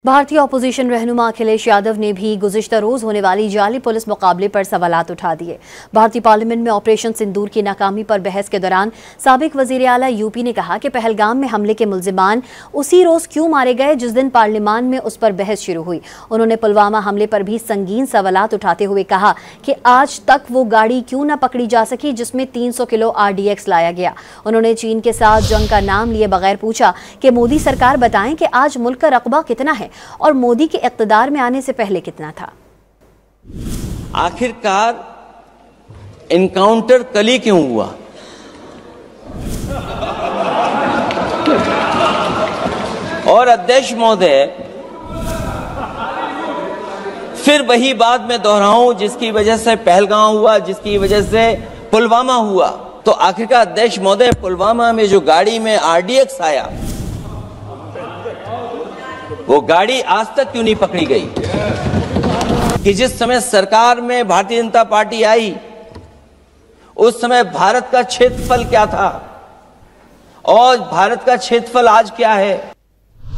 भारतीय ऑपोजिशन रहनुमा अखिलेश यादव ने भी गुज़िश्ता रोज होने वाली जाली पुलिस मुकाबले पर सवालात उठा दिए। भारतीय पार्लियामेंट में ऑपरेशन सिंदूर की नाकामी पर बहस के दौरान साबिक वज़ीर आला यूपी ने कहा कि पहलगाम में हमले के मुल्जिमान उसी रोज क्यों मारे गए जिस दिन पार्लियामान में उस पर बहस शुरू हुई। उन्होंने पुलवामा हमले पर भी संगीन सवालात उठाते हुए कहा कि आज तक वो गाड़ी क्यों न पकड़ी जा सकी जिसमें 300 किलो RDX लाया गया। उन्होंने चीन के साथ जंग का नाम लिए बगैर पूछा कि मोदी सरकार बताएं कि आज मुल्क का रकबा कितना है और मोदी के इक़्तिदार में आने से पहले कितना था। आखिरकार एनकाउंटर कल ही क्यों हुआ? और अध्यक्ष महोदय, फिर वही बात मैं दोहराऊं जिसकी वजह से पहलगाम हुआ, जिसकी वजह से पुलवामा हुआ। तो आखिरकार अध्यक्ष महोदय, पुलवामा में जो गाड़ी में RDX आया, वो गाड़ी आज तक क्यों नहीं पकड़ी गई? कि जिस समय सरकार में भारतीय जनता पार्टी आई उस समय भारत का क्षेत्रफल क्या था और भारत का क्षेत्रफल आज क्या है?